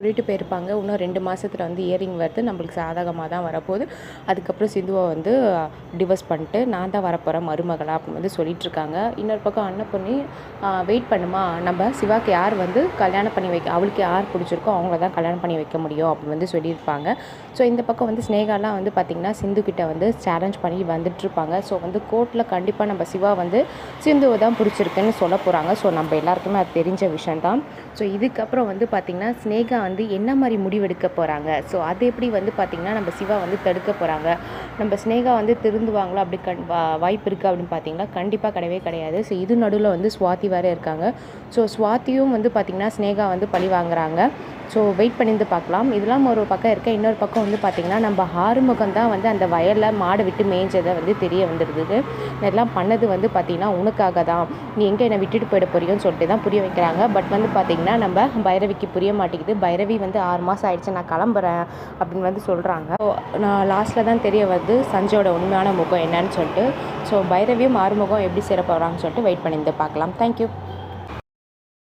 சொல்லிட்டு போயிருப்பாங்க. இன்னும் 2 மாசத்துல வந்து இயரிங் வருது. நம்மளுக்கு சாதகமா தான் வரப்போகுது. அதுக்கப்புறம் சிந்துவ வந்து டிவோர்ஸ் பண்ணிட்டு நான் தான் வரப்போறேன் மருமகளா அப்படின்னு வந்து சொல்லிட்டுருக்காங்க. இன்னொரு பக்கம் அன்னபூர்ணி வெயிட் பண்ணுமா, நம்ம சிவாக்கு யார் வந்து கல்யாணம் பண்ணி வைக்க அவளுக்கு யார் பிடிச்சிருக்கோ அவங்கள தான் கல்யாணம் பண்ணி வைக்க முடியும் அப்படின்னு வந்து சொல்லியிருப்பாங்க. ஸோ இந்த பக்கம் வந்து ஸ்னேகாலாம் வந்து பார்த்திங்கன்னா சிந்து கிட்ட வந்து சேலஞ்ச் பண்ணி வந்துட்டுருப்பாங்க. ஸோ வந்து கோர்ட்டில் கண்டிப்பாக நம்ம சிவா வந்து சிந்துவை தான் பிடிச்சிருக்குன்னு சொல்ல போகிறாங்க. ஸோ நம்ம எல்லாருக்குமே அது தெரிஞ்ச விஷயந்தான். ஸோ இதுக்கப்புறம் வந்து பார்த்திங்கன்னா ஸ்னேகா வந்து என்ன மாதிரி முடிவெடுக்க போகிறாங்க, ஸோ அது எப்படி வந்து பார்த்திங்கன்னா நம்ம சிவா வந்து தடுக்க போகிறாங்க, நம்ம ஸ்னேகா வந்து திருந்துவாங்களா அப்படி வாய்ப்பு இருக்குது அப்படின்னு பார்த்தீங்கன்னா கண்டிப்பாக கிடையவே கிடையாது. ஸோ இது நடுவில் வந்து ஸ்வாதி வேறு இருக்காங்க. ஸோ ஸ்வாதியும் வந்து பார்த்திங்கன்னா ஸ்னேகா வந்து பழி வாங்குறாங்க. ஸோ வெயிட் பண்ணியிருந்து பார்க்கலாம். இதெல்லாம் ஒரு பக்கம் இருக்க, இன்னொரு பக்கம் வந்து பார்த்திங்கன்னா நம்ம ஆறுமுகம் தான் வந்து அந்த வயலில் மாடு விட்டு மேய்ஞ்சதை வந்து தெரிய வந்துருக்குது. இதெல்லாம் பண்ணது வந்து பார்த்திங்கன்னா உனக்காக தான், நீ எங்கே என்னை விட்டுட்டு போயிட போறியோன்னு சொல்லிட்டு தான் புரிய வைக்கிறாங்க. பட் வந்து பார்த்திங்கன்னா நம்ம பைரவிக்கு புரிய மாட்டேங்குது. பைரவி வந்து 6 மாதம் ஆயிடுச்சு நான் கிளம்புறேன் அப்படின்னு வந்து சொல்கிறாங்க. ஸோ நான் லாஸ்ட்டில் தான் தெரிய வருது சஞ்சயோட உண்மையான முகம் என்னன்னு சொல்லிட்டு. ஸோ பைரவியும் ஆறுமுகம் எப்படி சேர போகிறாங்கன்னு சொல்லிட்டு வெயிட் பண்ணியிருந்து பார்க்கலாம். தேங்க்யூ.